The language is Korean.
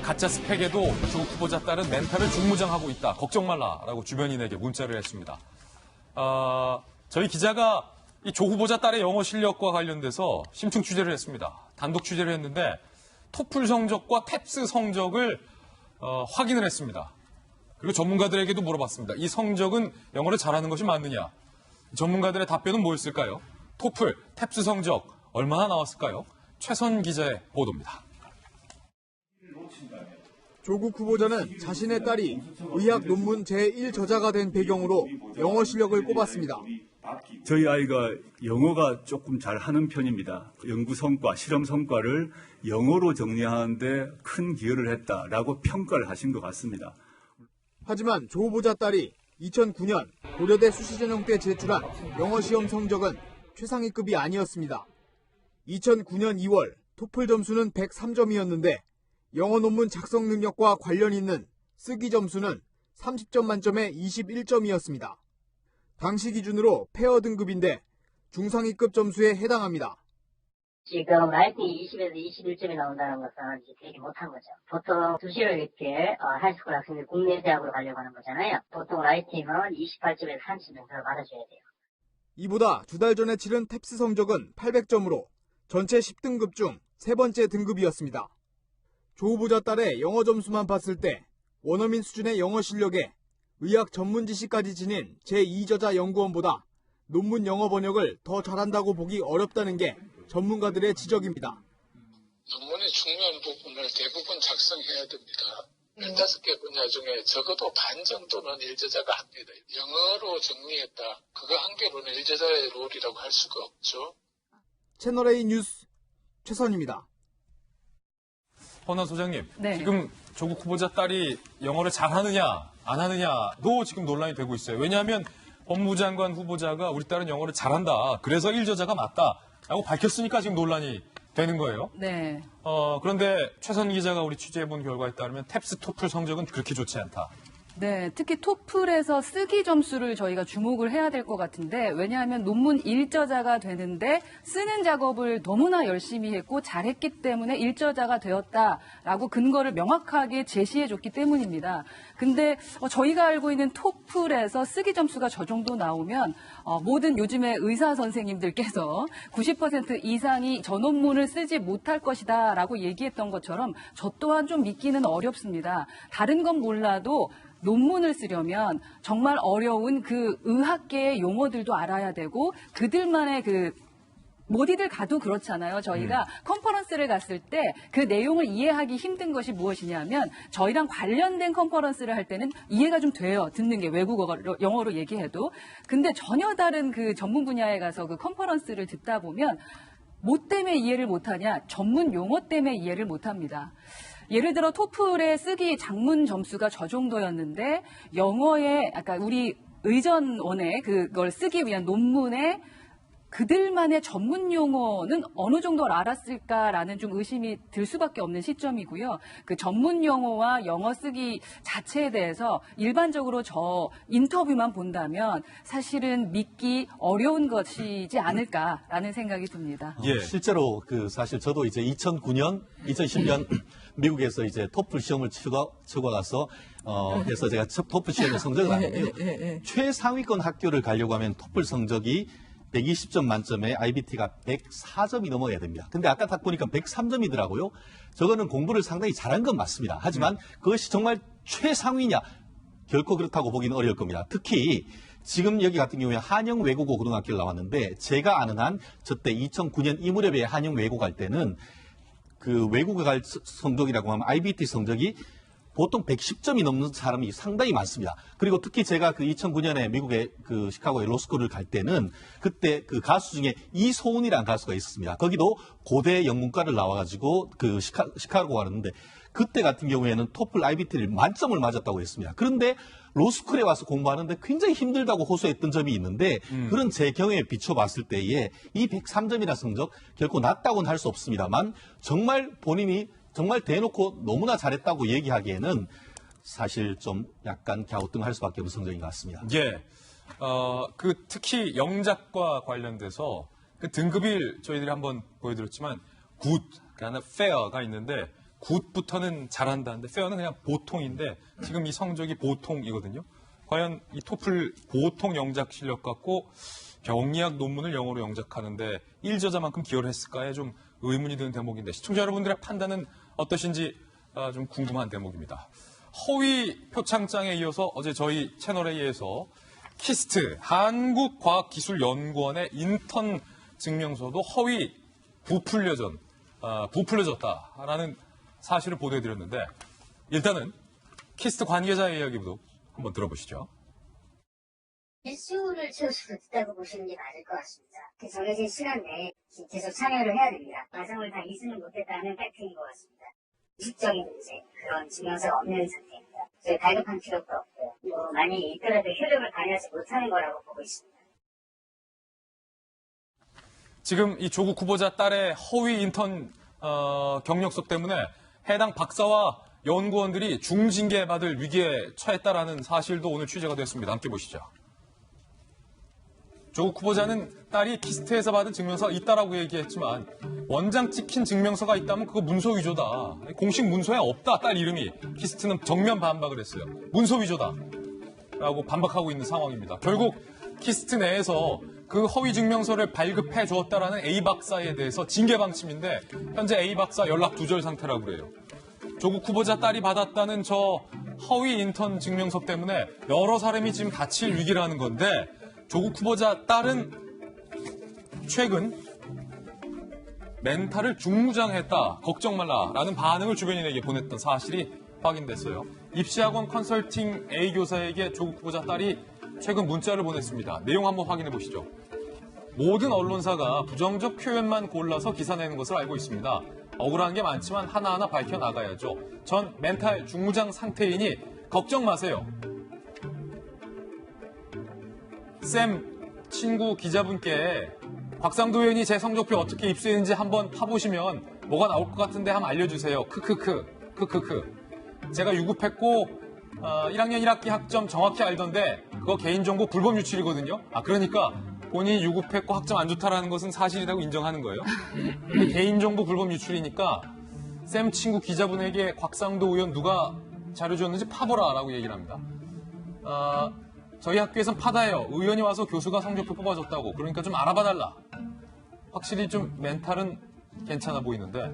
가짜 스펙에도 조국 후보자 딸은 멘탈을 중무장하고 있다. 걱정 말라라고 주변인에게 문자를 했습니다. 저희 기자가 이 조 후보자 딸의 영어 실력과 관련돼서 심층 취재를 했습니다. 단독 취재를 했는데 토플 성적과 탭스 성적을 확인을 했습니다. 그리고 전문가들에게도 물어봤습니다. 이 성적은 영어를 잘하는 것이 맞느냐? 전문가들의 답변은 뭐였을까요? 토플, 탭스 성적 얼마나 나왔을까요? 최선 기자의 보도입니다. 조국 후보자는 자신의 딸이 의학 논문 제1저자가 된 배경으로 영어 실력을 꼽았습니다. 저희 아이가 영어가 조금 잘하는 편입니다. 연구 성과, 실험 성과를 영어로 정리하는데 큰 기여를 했다라고 평가를 하신 것 같습니다. 하지만 조 후보자 딸이 2009년 고려대 수시전형 때 제출한 영어 시험 성적은 최상위급이 아니었습니다. 2009년 2월 토플 점수는 103점이었는데 영어 논문 작성 능력과 관련 있는 쓰기 점수는 30점 만점에 21점이었습니다. 당시 기준으로 페어 등급인데 중상위급 점수에 해당합니다. 지금 라이팅 20에서 21점이 나온다는 것은 이제 되게 못한 거죠. 보통 수시로 이렇게 하이스쿨 학생들이 국내 대학으로 가려고 하는 거잖아요. 보통 라이팅은 28점에서 30점 정도 받아줘야 돼요. 이보다 2달 전에 치른 탭스 성적은 800점으로 전체 10등급 중 세 번째 등급이었습니다. 조 후보자 딸의 영어 점수만 봤을 때 원어민 수준의 영어 실력에 의학 전문 지식까지 지닌 제2저자 연구원보다 논문 영어 번역을 더 잘한다고 보기 어렵다는 게 전문가들의 지적입니다. 논문의 중요한 부분을 대부분 작성해야 됩니다. 15개 분야 중에 적어도 반 정도는 1저자가 합니다. 영어로 정리했다. 그거 한 개로는 1저자의 롤이라고 할 수가 없죠. 채널A 뉴스 최선입니다. 허나 소장님, 네. 지금 조국 후보자 딸이 영어를 잘하느냐 안 하느냐도 지금 논란이 되고 있어요. 왜냐하면 법무부 장관 후보자가 우리 딸은 영어를 잘한다. 그래서 1저자가 맞다라고 밝혔으니까 지금 논란이 되는 거예요. 네. 그런데 최선 기자가 우리 취재해본 결과에 따르면 탭스 토플 성적은 그렇게 좋지 않다. 네, 특히 토플에서 쓰기 점수를 저희가 주목을 해야 될 것 같은데, 왜냐하면 논문 1저자가 되는데 쓰는 작업을 너무나 열심히 했고 잘했기 때문에 1저자가 되었다라고 근거를 명확하게 제시해줬기 때문입니다. 근데 저희가 알고 있는 토플에서 쓰기 점수가 저 정도 나오면 모든 요즘에 의사 선생님들께서 90% 이상이 저 논문을 쓰지 못할 것이다라고 얘기했던 것처럼 저 또한 좀 믿기는 어렵습니다. 다른 건 몰라도 논문을 쓰려면 정말 어려운 그 의학계의 용어들도 알아야 되고 그들만의 어디들 가도 그렇잖아요. 저희가 컨퍼런스를 갔을 때 그 내용을 이해하기 힘든 것이 무엇이냐면 저희랑 관련된 컨퍼런스를 할 때는 이해가 좀 돼요. 듣는 게 외국어로 영어로 얘기해도. 근데 전혀 다른 그 전문 분야에 가서 그 컨퍼런스를 듣다 보면 뭐 때문에 이해를 못하냐? 전문 용어 때문에 이해를 못합니다. 예를 들어 토플의 쓰기 장문 점수가 저 정도였는데 영어에 아까 우리 의전원에 그걸 쓰기 위한 논문에 그들만의 전문 용어는 어느 정도 알았을까라는 좀 의심이 들 수밖에 없는 시점이고요. 그 전문 용어와 영어 쓰기 자체에 대해서 일반적으로 저 인터뷰만 본다면 사실은 믿기 어려운 것이지 않을까라는 생각이 듭니다. 예. 실제로 사실 저도 이제 2009년, 2010년 미국에서 이제 토플 시험을 치고 가서 해서 제가 토플 시험의 성적을 봤는데요. 최상위권 학교를 가려고 하면 토플 성적이 120점 만점에 IBT가 104점이 넘어야 됩니다. 근데 아까 딱 보니까 103점이더라고요. 저거는 공부를 상당히 잘한 건 맞습니다. 하지만 그것이 정말 최상위냐? 결코 그렇다고 보기는 어려울 겁니다. 특히 지금 여기 같은 경우에 한영 외국어 고등학교를 나왔는데 제가 아는 한 저때 2009년 이 무렵에 한영 외고 갈 때는 그 외국어 갈 성적이라고 하면 IBT 성적이 보통 110점이 넘는 사람이 상당히 많습니다. 그리고 특히 제가 2009년에 미국의 시카고의 로스쿨을 갈 때는 그때 그 가수 중에 이소은이라는 가수가 있었습니다. 거기도 고대 영문과를 나와가지고 시카고 갔는데 그때 같은 경우에는 토플 IBT를 만점을 맞았다고 했습니다. 그런데 로스쿨에 와서 공부하는데 굉장히 힘들다고 호소했던 점이 있는데 그런 제 경험에 비춰봤을 때에 이 103점이라는 성적 결코 낮다고는 할 수 없습니다만 정말 본인이 정말 대놓고 너무나 잘했다고 얘기하기에는 사실 좀 약간 갸우뚱할 수밖에 없는 성적인 것 같습니다. 예. 특히 영작과 관련돼서 그 등급을 저희들이 한번 보여드렸지만 굿, 그다음에 fair가 있는데 굿부터는 잘한다는데 페어는 그냥 보통인데 지금 이 성적이 보통이거든요. 과연 이 토플 보통 영작 실력 갖고 경리학 논문을 영어로 영작하는데 1저자만큼 기여를 했을까에 좀 의문이 드는 대목인데 시청자 여러분들의 판단은 어떠신지 좀 궁금한 대목입니다. 허위 표창장에 이어서 어제 저희 채널에 의해서 키스트 한국과학기술연구원의 인턴 증명서도 허위 부풀려졌다라는 사실을 보도해드렸는데 일단은 키스트 관계자의 이야기부터 한번 들어보시죠. 일수를 채우셔서 듣다고 보시는 게 맞을 것 같습니다. 그 정해진 시간 내에 계속 참여를 해야 됩니다. 과정을 다 이수는 못했다는 팩트인 것 같습니다. 의식적인 이제 그런 증명서가 없는 상태입니다. 저희 발급한 기록도 없고 많이 있더라도 효력을 발휘하지 못하는 거라고 보고 있습니다. 지금 이 조국 후보자 딸의 허위 인턴 경력서 때문에 해당 박사와 연구원들이 중징계받을 위기에 처했다라는 사실도 오늘 취재가 됐습니다. 함께 보시죠. 조국 후보자는 딸이 키스트에서 받은 증명서가 있다라고 얘기했지만 원장 찍힌 증명서가 있다면 그거 문서 위조다. 공식 문서에 없다. 딸 이름이. 키스트는 정면 반박을 했어요. 문서 위조다. 라고 반박하고 있는 상황입니다. 결국 키스트 내에서 그 허위 증명서를 발급해 주었다라는 A 박사에 대해서 징계 방침인데 현재 A 박사 연락 두절 상태라고 그래요. 조국 후보자 딸이 받았다는 저 허위 인턴 증명서 때문에 여러 사람이 지금 다칠 위기라는 건데 조국 후보자 딸은 최근 멘탈을 중무장했다, 걱정 말라라는 반응을 주변인에게 보냈던 사실이 확인됐어요. 입시학원 컨설팅 A 교사에게 조국 후보자 딸이 최근 문자를 보냈습니다. 내용 한번 확인해 보시죠. 모든 언론사가 부정적 표현만 골라서 기사 내는 것을 알고 있습니다. 억울한 게 많지만 하나하나 밝혀나가야죠. 전 멘탈 중무장 상태이니 걱정 마세요. 쌤, 친구 기자분께 곽상도 의원이 제 성적표 어떻게 입수했는지 한번 파보시면 뭐가 나올 것 같은데 한번 알려주세요. 크크크. 제가 유급했고 1학년 1학기 학점 정확히 알던데 그거 개인정보 불법 유출이거든요. 그러니까 본인이 유급했고 학점 안 좋다라는 것은 사실이라고 인정하는 거예요. 개인정보 불법 유출이니까 쌤 친구 기자분에게 곽상도 의원 누가 자료 줬는지 파보라라고 얘기를 합니다. 저희 학교에선 파다해요. 의원이 와서 교수가 성적표 뽑아줬다고. 그러니까 좀 알아봐달라. 확실히 좀 멘탈은 괜찮아 보이는데